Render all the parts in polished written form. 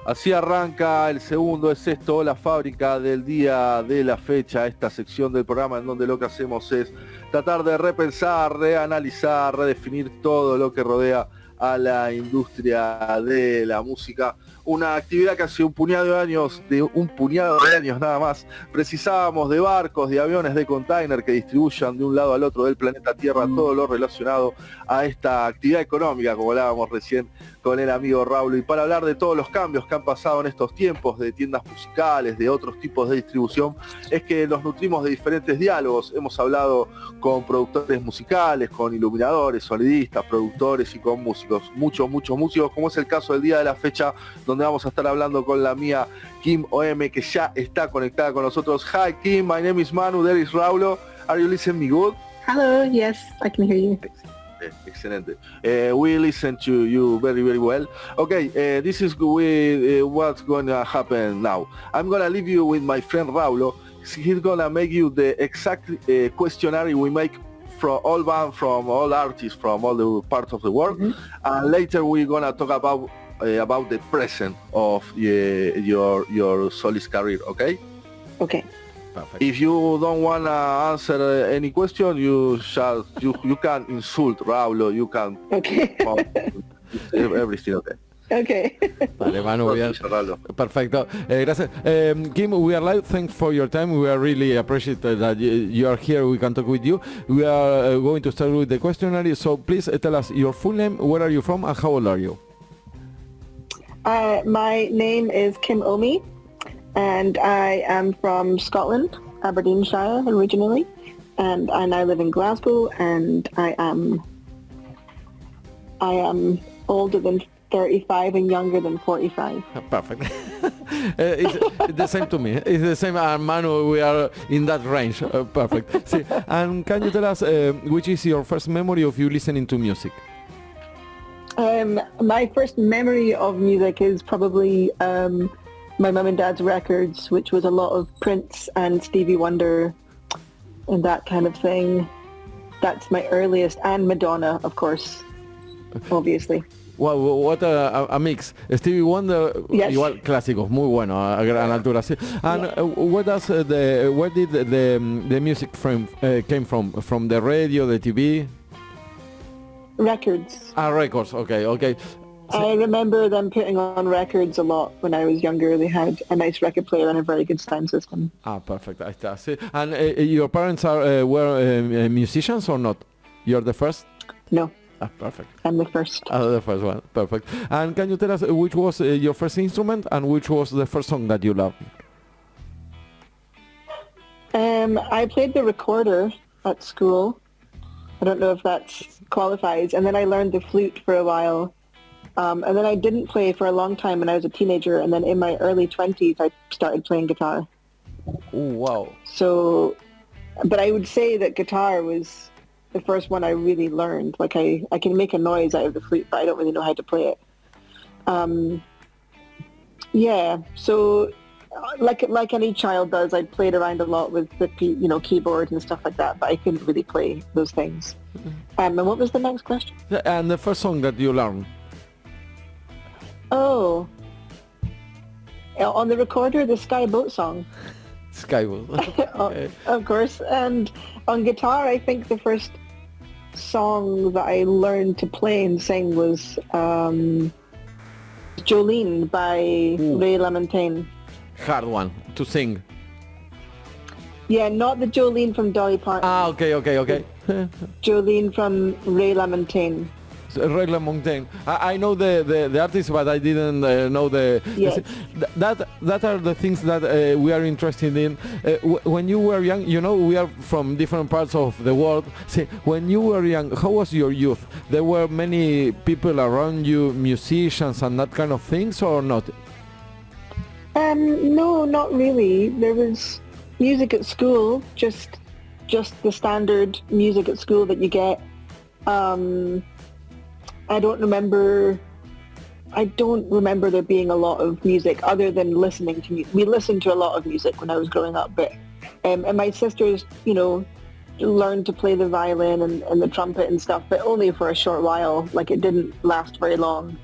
Así arranca el segundo, es esto, la fábrica del día de la fecha, esta sección del programa en donde lo que hacemos es tratar de repensar, reanalizar, redefinir todo lo que rodea a la industria de la música. Una actividad que hace un puñado de años nada más, precisábamos de barcos, de aviones, de container que distribuyan de un lado al otro del planeta Tierra todo lo relacionado a esta actividad económica, como hablábamos recién con el amigo Raúl. Y para hablar de todos los cambios que han pasado en estos tiempos, de tiendas musicales, de otros tipos de distribución, es que nos nutrimos de diferentes diálogos. Hemos hablado con productores musicales, con iluminadores, sonidistas, productores y con músicos, muchos músicos, como es el caso del día de la fecha, donde vamos a estar hablando con la mía KIM OEHME, que ya está conectada con nosotros. Hi Kim, my name is Manu, there is Raulo. Are you listening me good? Hello, yes, I can hear you. Excelente. We listen to you very well. Okay, this is what's going to happen now. I'm going to leave you with my friend Raulo. He's going to make you the exact questionnaire we make from all bands, from all artists, from all the parts of the world. And later we're going to talk about the present of your solist career, okay? Okay. Perfect. If you don't want to answer any question, you can insult Raulo, you can... Okay. Everything okay. Okay. Vale, Manu, bien. Perfecto. Gracias. Kim, we are live. Thanks for your time. We are really appreciate that you are here. We can talk with you. We are going to start with the questionnaire. So please tell us your full name, where are you from, and how old are you? My name is Kim OEHME, and I am from Scotland, Aberdeenshire originally, and I now live in Glasgow, and I am older than 35 and younger than 45. Perfect. It's the same to me. It's the same, Manu, we are in that range. Perfect. See, and can you tell us which is your first memory of you listening to music? My first memory of music is probably my mum and dad's records, which was a lot of Prince and Stevie Wonder and that kind of thing. That's my earliest, and Madonna, of course, obviously. Wow, what a mix. Stevie Wonder, yes. Igual clásicos, muy bueno, a gran altura. Sí. And where did the music came from? From the radio, the TV? Records. Records, okay. I remember them putting on records a lot when I was younger. They had a nice record player and a very good sound system. Perfect. Ahí está. Sí. And your parents were musicians or not? You're the first? No. Perfect. I'm the first. The first one. Perfect. And can you tell us which was your first instrument and which was the first song that you loved? I played the recorder at school. I don't know if that qualifies. And then I learned the flute for a while. And then I didn't play for a long time when I was a teenager. And then in my early 20s, I started playing guitar. Oh, wow. So, but I would say that guitar was the first one I really learned. Like I can make a noise out of the flute, but I don't really know how to play it. Yeah, so like any child does, I played around a lot with the keyboard and stuff like that, but I couldn't really play those things. And what was the next question? And the first song that you learned? Oh, on the recorder, the Skyboat song. Skyboat. Okay. Of course. And on guitar, I think the first song that I learned to play and sing was Jolene by Ray LaMontagne. Hard one to sing. Yeah, not the Jolene from Dolly Parton. Okay. Jolene from Ray LaMontagne. Ray LaMontagne. I know the artist, but I didn't know the... Yes. That are the things that we are interested in. When you were young, we are from different parts of the world. See, when you were young, how was your youth? There were many people around you, musicians and that kind of things, or not? No, not really. There was music at school, just the standard music at school that you get. I don't remember there being a lot of music other than listening to music. We listened to a lot of music when I was growing up, but and my sisters, learned to play the violin and the trumpet and stuff, but only for a short while. Like, it didn't last very long.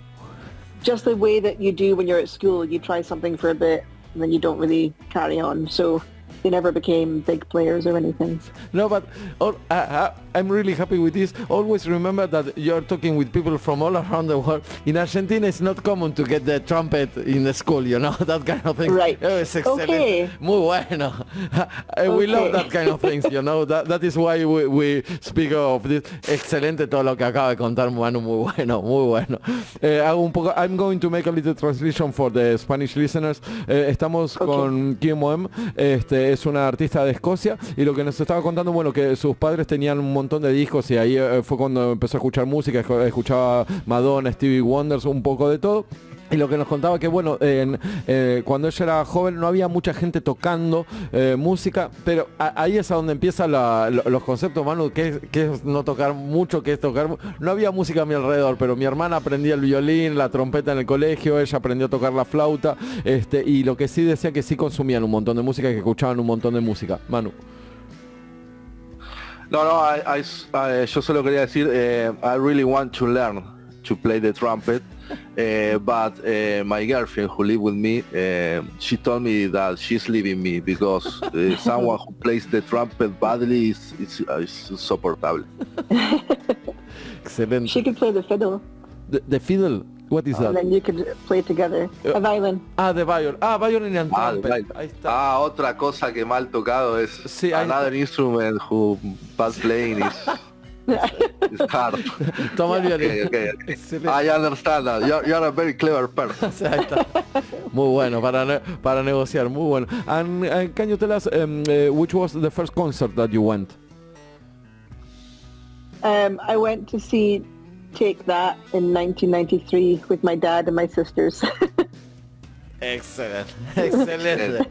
just the way that you do when you're at school. You try something for a bit and then you don't really carry on. So they never became big players or anything. No, but I'm really happy with this. Always remember that you're talking with people from all around the world. In Argentina, it's not common to get the trumpet in the school, you know, that kind of thing. Right. Es excelente. Okay. Muy bueno. We love that kind of things, you know. That is why we speak of this. Excelente todo lo que acaba de contar, Manu. Muy bueno, muy bueno. I'm going to make a little translation for the Spanish listeners. Estamos con KIM OEHME. Es una artista de Escocia y lo que nos estaba contando, bueno, que sus padres tenían un montón de discos y ahí fue cuando empezó a escuchar música, escuchaba Madonna, Stevie Wonder, un poco de todo. Y lo que nos contaba que, bueno, cuando ella era joven no había mucha gente tocando música, pero ahí es a donde empiezan los conceptos, Manu, que es no tocar mucho, que es tocar... No había música a mi alrededor, pero mi hermana aprendía el violín, la trompeta en el colegio, ella aprendió a tocar la flauta, y lo que sí decía que sí consumían un montón de música, que escuchaban un montón de música. Manu. No, yo solo quería decir, I really want to learn to play the trumpet. But my girlfriend who lived with me, she told me that she's leaving me because someone who plays the trumpet badly is insupportable. Excelente. She could play the fiddle. The fiddle? What is that? And then you could play together. A violin. The violin. Violin and trumpet. Ahí está. Otra cosa que mal tocado es sí, another instrument who bad playing is... It's hard. Toma el violín. Okay. I understand that. You're a very clever person. Ahí está. Muy bueno, para negociar, muy bueno. And can you tell us which was the first concert that you went? I went to see Take That in 1993 with my dad and my sisters. Excelente.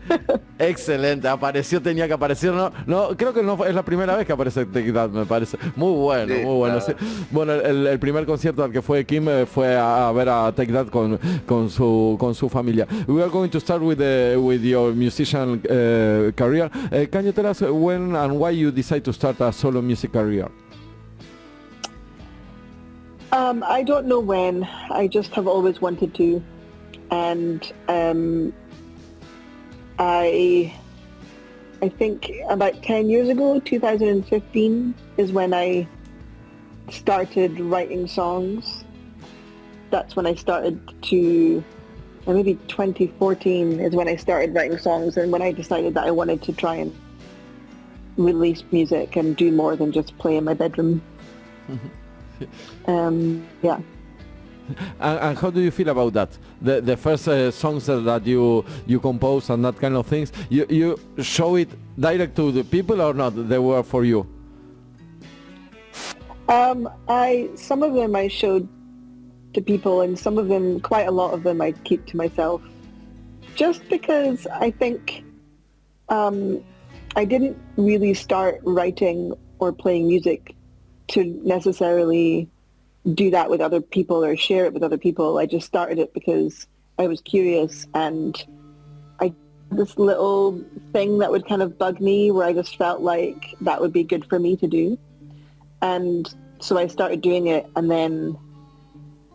Apareció, tenía que aparecer. No, creo que no es la primera vez que aparece Take That, me parece. Muy bueno, sí, muy bueno. Sí. Bueno, el primer concierto al que fue Kim fue a ver a Take That con su familia. We are going to start with your musician career. Can you tell us when and why you decide to start a solo music career? I don't know when. I just have always wanted to. And I think about 10 years ago, 2015, is when I started writing songs. That's when I started to, or maybe 2014 is when I started writing songs, and when I decided that I wanted to try and release music and do more than just play in my bedroom. Yeah. And how do you feel about that? The first songs that you compose and that kind of things, you show it direct to the people or not? They were for you? Some of them I showed to people, and some of them, quite a lot of them, I keep to myself. Just because I think I didn't really start writing or playing music to necessarily do that with other people or share it with other people. I just started it because I was curious, and I this little thing that would kind of bug me where I just felt like that would be good for me to do. And so I started doing it, and then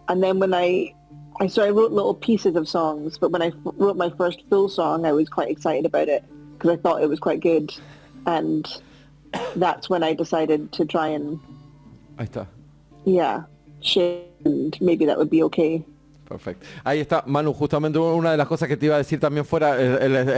when I wrote little pieces of songs, but when I wrote my first full song, I was quite excited about it because I thought it was quite good, and that's when I decided to try and share, and maybe that would be okay. Perfecto. Ahí está, Manu, justamente una de las cosas que te iba a decir también fuera,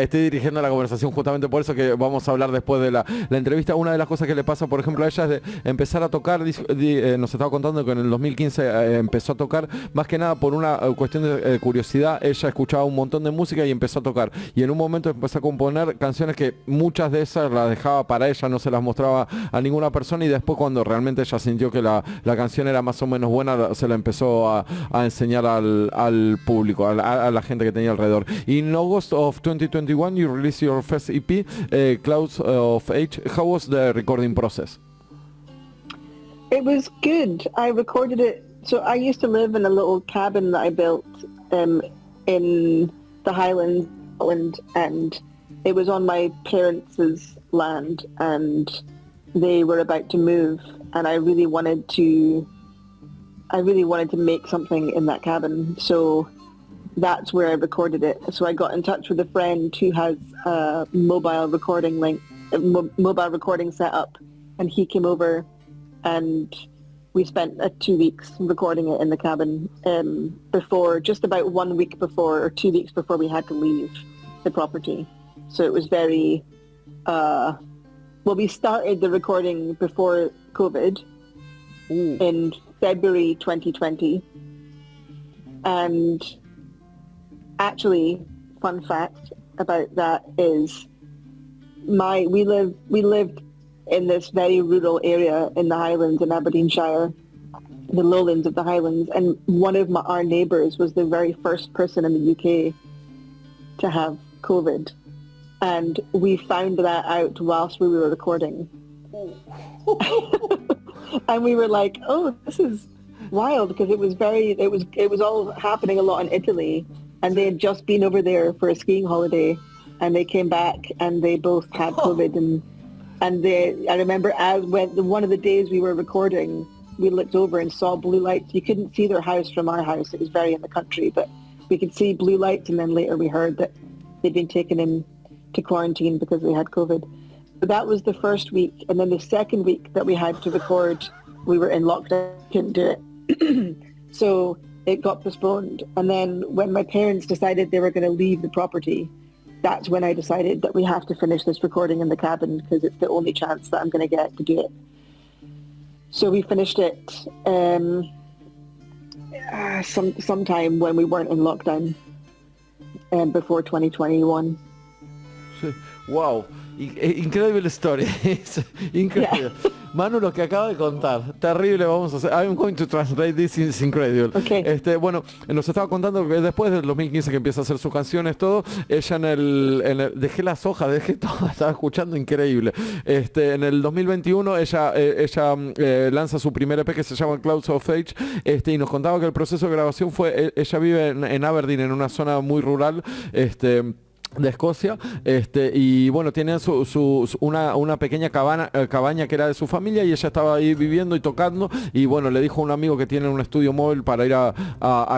estoy dirigiendo la conversación justamente por eso que vamos a hablar después de la entrevista. Una de las cosas que le pasa, por ejemplo, a ella es de empezar a tocar, nos estaba contando que en el 2015 empezó a tocar, más que nada por una cuestión de curiosidad. Ella escuchaba un montón de música y empezó a tocar, y en un momento empezó a componer canciones que muchas de esas las dejaba para ella, no se las mostraba a ninguna persona, y después cuando realmente ella sintió que la canción era más o menos buena, se la empezó a enseñar al público, a la gente que tenía alrededor. In August of 2021 you released your first EP, Clouds of Age. How was the recording process? It was good. I recorded it. So I used to live in a little cabin that I built in the Highlands, Scotland, and it was on my parents' land, and they were about to move, and I really wanted to I really wanted to make something in that cabin, so that's where I recorded it. So I got in touch with a friend who has a mobile recording set up, and he came over, and we spent 2 weeks recording it in the cabin just about 1 week before, or 2 weeks before we had to leave the property. So it was very, we started the recording before COVID in February 2020. And actually, fun fact about that is we lived in this very rural area in the Highlands in Aberdeenshire, the lowlands of the Highlands, and one of our neighbours was the very first person in the UK to have COVID. And we found that out whilst we were recording. And we were like, oh, this is wild, because it was all happening a lot in Italy, and they had just been over there for a skiing holiday, and they came back and they both had COVID. I remember one of the days we were recording, we looked over and saw blue lights. You couldn't see their house from our house. It was very in the country, but we could see blue lights, and then later we heard that they'd been taken in to quarantine because they had COVID. But that was the first week, and then the second week that we had to record, we were in lockdown, couldn't do it. So it got postponed. And then when my parents decided they were going to leave the property, that's when I decided that we have to finish this recording in the cabin, because it's the only chance that I'm going to get to do it. So we finished it sometime when we weren't in lockdown, before 2021. Wow, increíble story. Increíble. Yeah. Manu, lo que acaba de contar, terrible, vamos a hacer. I'm going to translate this, it's incredible. Okay. Bueno, nos estaba contando que después del 2015 que empieza a hacer sus canciones, todo, ella en el dejé las hojas, dejé todo, estaba escuchando increíble. En el 2021 ella lanza su primer EP que se llama Clouds of Age, y nos contaba que el proceso de grabación fue, ella vive en Aberdeen, en una zona muy rural, de Escocia, y bueno, tenían una pequeña cabaña que era de su familia, y ella estaba ahí viviendo y tocando, y bueno, le dijo a un amigo que tiene un estudio móvil para ir a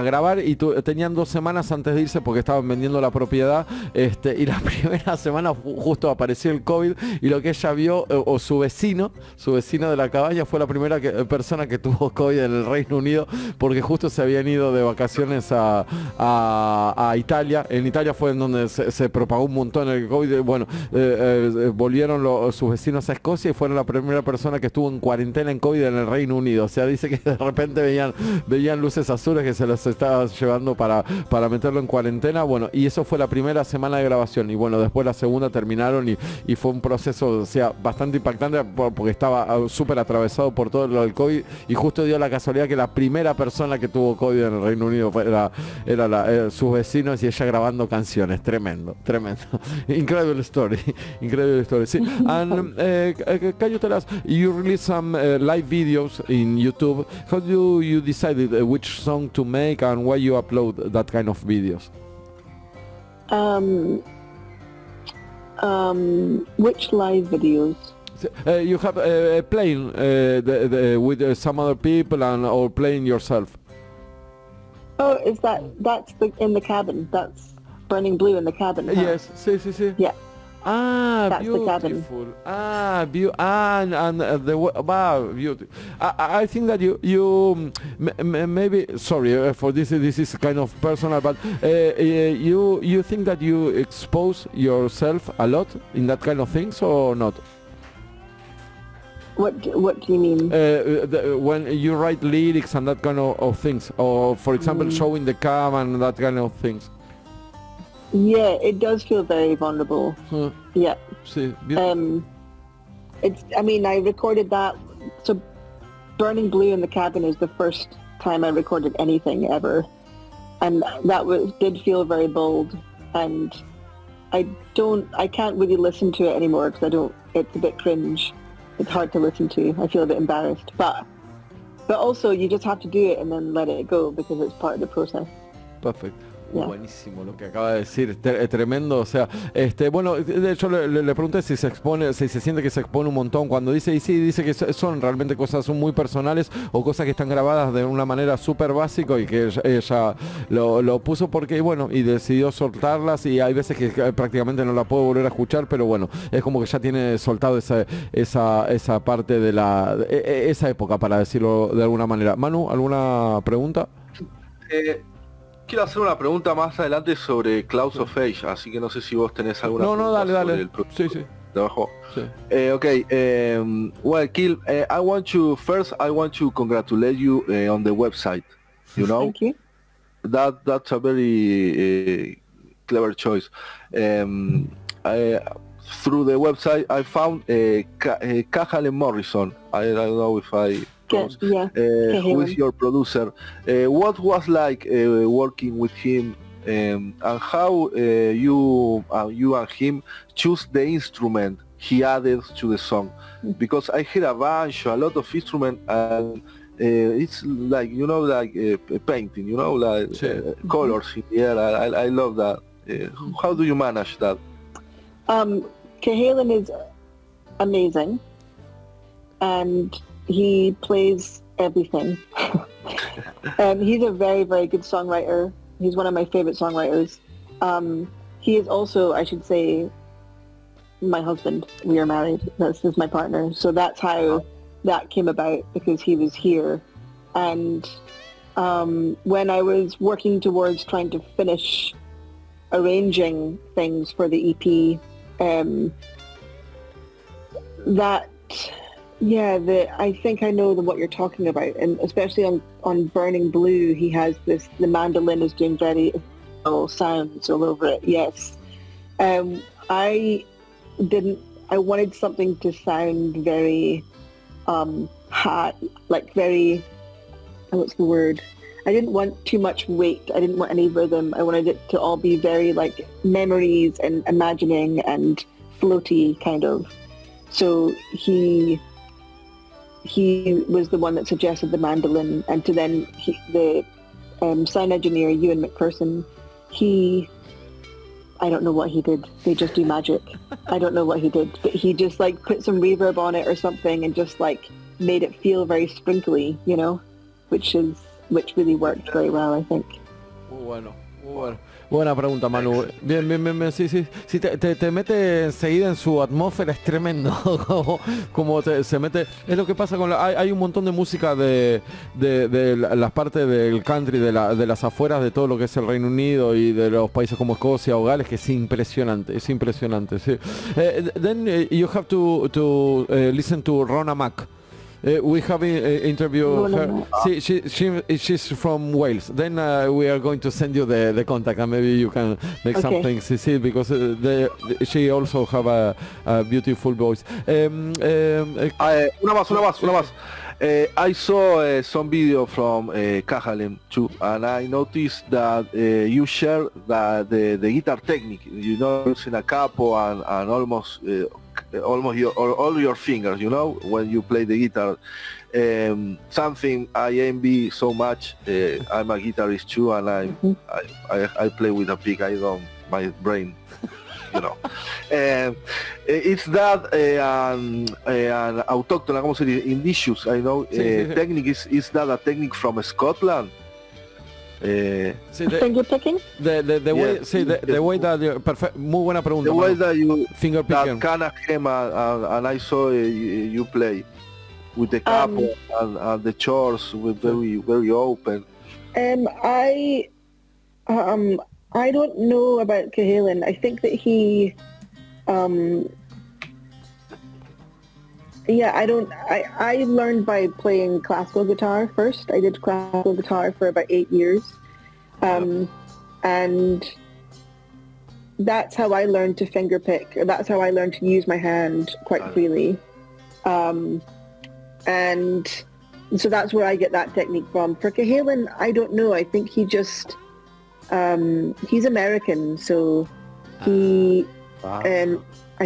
grabar, y tenían 2 semanas antes de irse porque estaban vendiendo la propiedad, y la primera semana justo apareció el COVID, y lo que ella vio, o su vecino de la cabaña, fue la primera persona que tuvo COVID en el Reino Unido, porque justo se habían ido de vacaciones a Italia. En Italia fue en donde se propagó un montón el COVID. Bueno, volvieron sus vecinos a Escocia y fueron la primera persona que estuvo en cuarentena en COVID en el Reino Unido. O sea, dice que de repente veían luces azules que se los estaba llevando para meterlo en cuarentena. Bueno, y eso fue la primera semana de grabación. Y bueno, después la segunda terminaron y fue un proceso, o sea, bastante impactante, porque estaba súper atravesado por todo lo del COVID, y justo dio la casualidad que la primera persona que tuvo COVID en el Reino Unido era sus vecinos, y ella grabando canciones. Tremendo. Incredible story. Sí. And can you tell us, you release some live videos in YouTube. How do you decide which song to make, and why you upload that kind of videos? Which live videos? You have playing with some other people, or playing yourself. Oh, that's in the cabin? That's Burning Blue in the cabin, huh? Yes, sí. Yeah. That's beautiful. Wow, beautiful. I think that you maybe, sorry for this is kind of personal, but you think that you expose yourself a lot in that kind of things, or not? What do you mean? When you write lyrics and that kind of things, or for example showing the cam and that kind of things. Yeah, it does feel very vulnerable. Yeah. Sí, I recorded that. So Burning Blue in the cabin is the first time I recorded anything ever. And that did feel very bold. And I can't really listen to it anymore, because it's a bit cringe. It's hard to listen to. I feel a bit embarrassed. But also you just have to do it and then let it go, because it's part of the process. Perfect. Yeah. Buenísimo lo que acaba de decir, tremendo, o sea, bueno, de hecho le pregunté si se siente que se expone un montón cuando dice, y sí, dice que son realmente cosas muy personales o cosas que están grabadas de una manera súper básica y que ella lo puso porque, bueno, y decidió soltarlas y hay veces que prácticamente no la puedo volver a escuchar, pero bueno, es como que ya tiene soltado esa parte de esa época, para decirlo de alguna manera. Manu, ¿alguna pregunta? Quiero hacer una pregunta más adelante sobre Clouds of Age, así que no sé si vos tenés alguna pregunta dale. sobre el Sí. trabajo. Sí. Okay, well, Kil, I want to congratulate you on the website. You know, Thank you. That's a very clever choice. Through the website, I found Cahalan Morrison. I don't know if I. Who is your producer? What was like working with him, and how you and him choose the instrument he added to the song? Because I hear a lot of instrument, and it's like, you know, like a painting, you know, like colors in the air. I love that. How do you manage that? Cahalan is amazing, and he plays everything. He's a very, very good songwriter. He's one of my favorite songwriters. He is also, I should say, my husband. We are married. This is my partner. So that's how that came about, because he was here. And when I was working towards trying to finish arranging things for the EP, I think I know what you're talking about, and especially on Burning Blue, he has the mandolin is doing very sounds all over it. Yes. I wanted something to sound very very, what's the word? I didn't want too much weight. I didn't want any rhythm. I wanted it to all be very like memories and imagining and floaty kind of. So he was the one that suggested the mandolin, and to then the sound engineer, Ewan McPherson, I don't know what he did. They just do magic. I don't know what he did, but he just like put some reverb on it or something and just like made it feel very sprinkly, you know, which really worked very well, I think. Muy bueno. Buena pregunta, Manu. Bien. Sí, te mete enseguida en su atmósfera, es tremendo. como se mete. Es lo que pasa con hay un montón de música de las partes del country, de las afueras de todo lo que es el Reino Unido y de los países como Escocia o Gales, que es impresionante, sí. Then you have to listen to Rona Mac. We have interviewed her. She's from Wales. Then we are going to send you the contact, and maybe you can make some things. See, because she also have a beautiful voice. Una más. I saw some video from Cahalan too, and I noticed that you share the guitar technique. You know, using a capo and almost all your fingers, you know, when you play the guitar. Something I envy so much. I'm a guitarist too, and I play with a pick. My brain, you know. It's that an autóctona, ¿cómo se dice? Indigenous, I know. Technique is that a technique from Scotland? Finger picking? The way that perfect. Muy buena pregunta. The way that you finger picking. That and I saw you play with the capo and the chords with very open. I don't know about Cahalan. I think that he I learned by playing classical guitar first. I did classical guitar for about 8 years. And that's how I learned to finger pick. That's how I learned to use my hand quite freely. And so that's where I get that technique from. For Cahalan, I don't know. I think he just, he's American, so he, I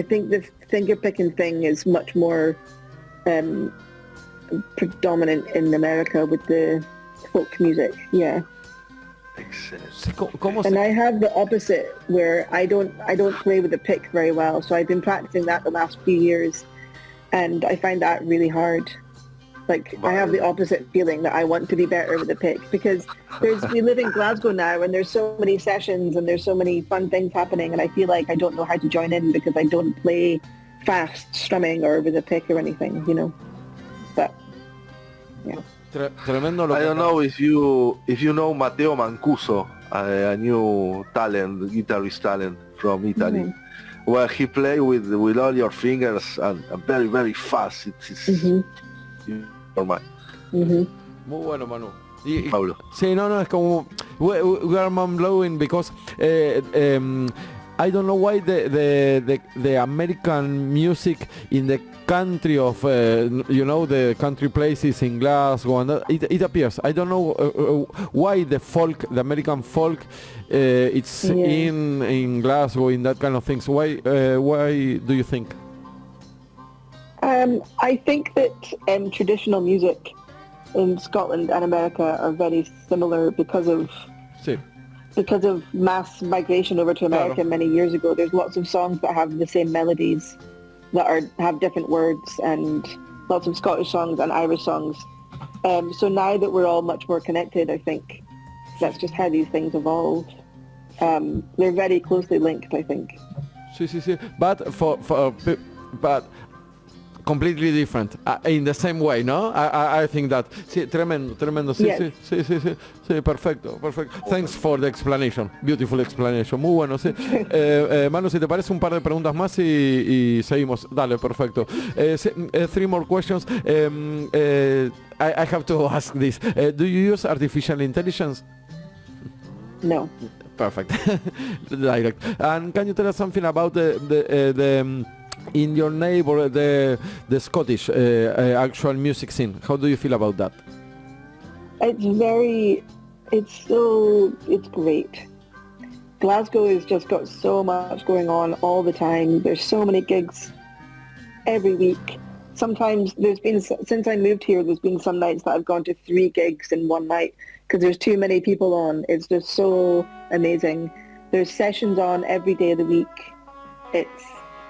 think the finger picking thing is much more predominant in America with the folk music. Yeah. Excelente. And I have the opposite where I don't play with the pick very well, so I've been practicing that the last few years, and I find that really hard. Like, I have the opposite feeling that I want to be better with the pick, because we live in Glasgow now, and there's so many sessions and there's so many fun things happening, and I feel like I don't know how to join in because I don't play fast strumming or with a pick or anything, you know. But yeah. Tremendo. I don't know if you know Matteo Mancuso, a new guitarist talent from Italy, where he play with all your fingers and very, very fast. It's normal. Muy bueno, Manu. Pablo. Sí, no, es como we are mind blowing because I don't know why the American music in the country of the country places in Glasgow and that, it appears. I don't know why the American folk it's in Glasgow, in that kind of things. Why do you think? I think that traditional music in Scotland and America are very similar because of mass migration over to America many years ago. There's lots of songs that have the same melodies that have different words, and lots of Scottish songs and Irish songs. So now that we're all much more connected, I think that's just how these things evolve. They're very closely linked, I think. Sí. But completely different in the same way, no? I think that. Sí, tremendo. Sí, yes. sí, perfecto. Thanks for the explanation. Beautiful explanation. Muy bueno, sí. Manu, si te parece un par de preguntas más y seguimos. Dale, perfecto. 3 more questions. I have to ask this. Do you use artificial intelligence? No. Perfect. Direct. And can you tell us something about the in your neighbor, the Scottish actual music scene? How do you feel about that? It's great. Glasgow has just got so much going on all the time. There's so many gigs every week. Sometimes since I moved here, there's been some nights that I've gone to 3 gigs in one night because there's too many people on. It's just so amazing. There's sessions on every day of the week.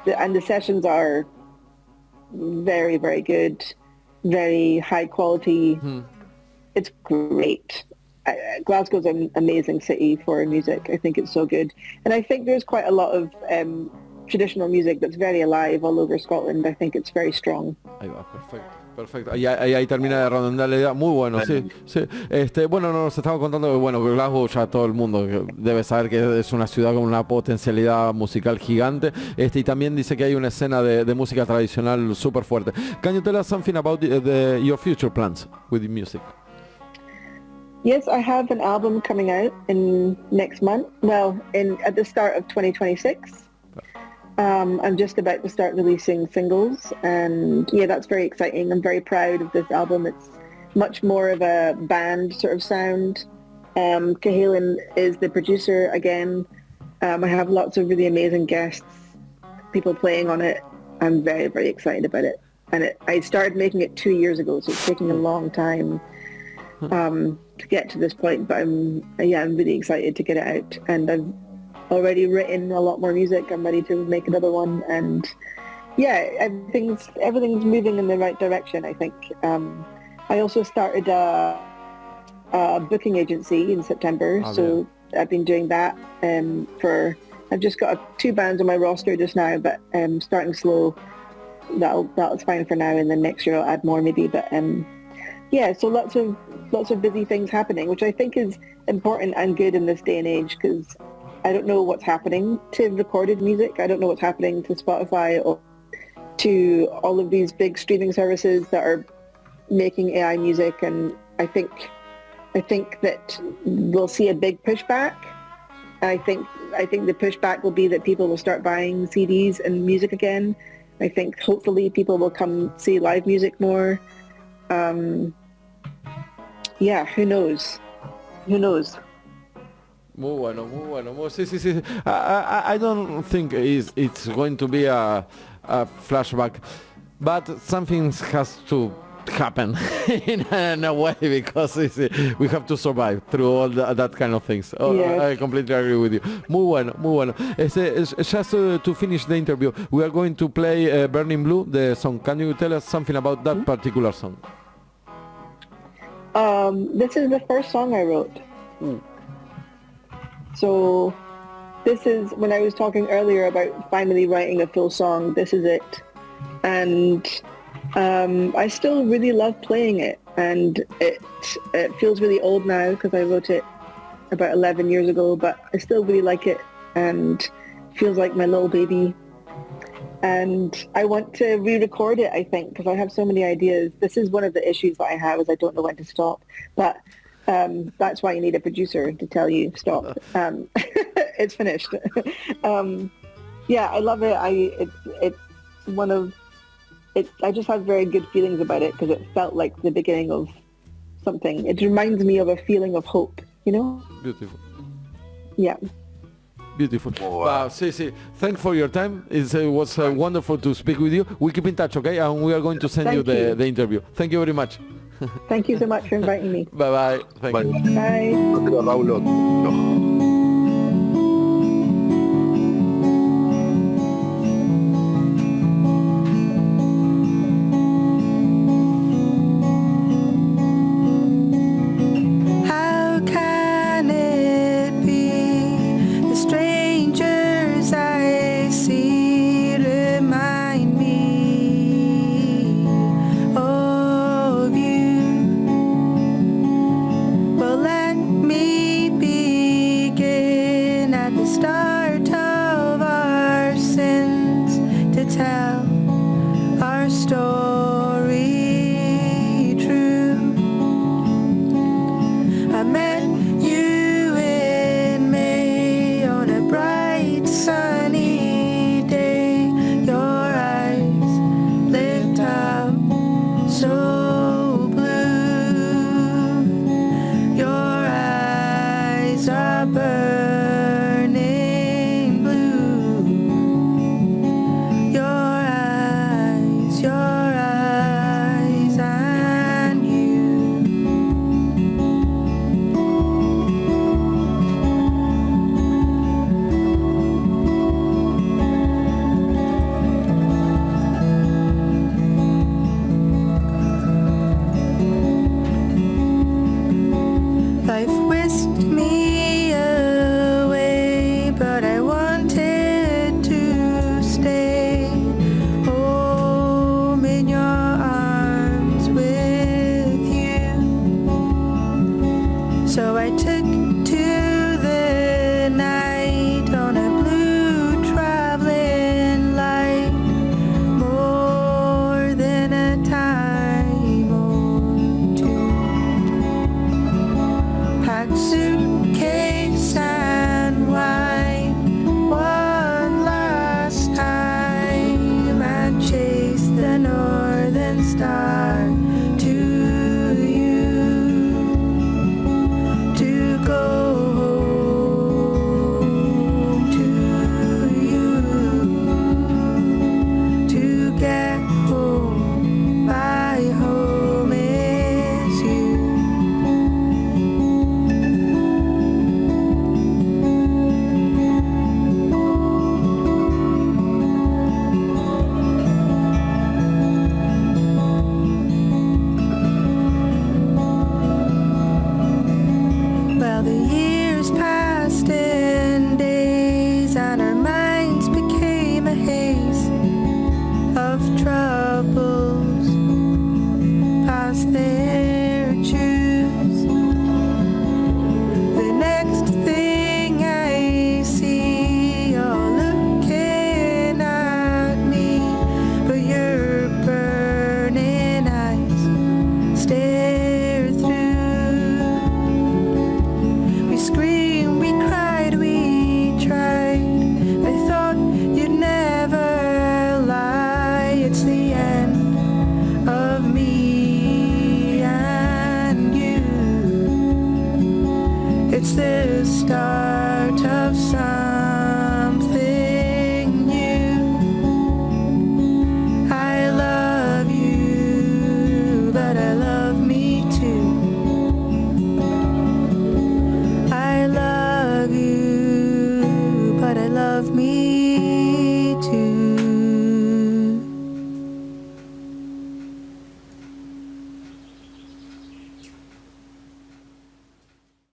And the sessions are very, very good, very high quality. It's great. Glasgow's an amazing city for music. I think it's so good. And I think there's quite a lot of traditional music that's very alive all over Scotland. I think it's very strong. Ahí va, perfecto. Ahí termina de redondear la idea. Muy bueno, sí. Bueno, nos estaba contando que Glasgow, ya todo el mundo debe saber que es una ciudad con una potencialidad musical gigante. Y también dice que hay una escena de música tradicional súper fuerte. Can you tell us something about your future plans with the music? Yes, I have an album coming out in next month. Well, at the start of 2026. I'm just about to start releasing singles, and that's very exciting. I'm very proud of this album. It's much more of a band sort of sound. Cahalan is the producer again. I have lots of really amazing guests, people playing on it. I'm very, very excited about it. And I started making it 2 years ago, so it's taking a long time to get to this point. But I'm really excited to get it out, and I've already written a lot more music. I'm ready to make another one, and everything's moving in the right direction, I think. I also started a booking agency in September, so I've been doing that I've just got 2 bands on my roster just now, but starting slow. That's fine for now, and then next year I'll add more maybe, but so lots of busy things happening, which I think is important and good in this day and age, because I don't know what's happening to recorded music. I don't know what's happening to Spotify or to all of these big streaming services that are making AI music, and I think that we'll see a big pushback. I think the pushback will be that people will start buying CDs and music again. I think hopefully people will come see live music more. Who knows? Muy bueno. Sí. I don't think it's going to be a flashback, but something has to happen in a way, because we have to survive through all that kind of things. Yes. I completely agree with you. Muy bueno, muy bueno. Just to finish the interview, we are going to play Burning Blue, the song. Can you tell us something about that particular song? This is the first song I wrote. So this is, when I was talking earlier about finally writing a full song, this is it. And I still really love playing it, and it feels really old now because I wrote it about 11 years ago, but I still really like it and feels like my little baby. And I want to re-record it, I think, because I have so many ideas. This is one of the issues that I have, is I don't know when to stop. But that's why you need a producer to tell you stop. It's finished. Yeah, I love it. It's one of it. I just have very good feelings about it because it felt like the beginning of something. It reminds me of a feeling of hope. You know? Beautiful. Yeah. Beautiful. Wow. See. Thanks for your time. It was wonderful to speak with you. We keep in touch, okay? And we are going to send Thank you you. the interview. Thank you very much. Thank you so much for inviting me. Bye-bye. Thank you. Bye. Raúl. Your eyes are burning.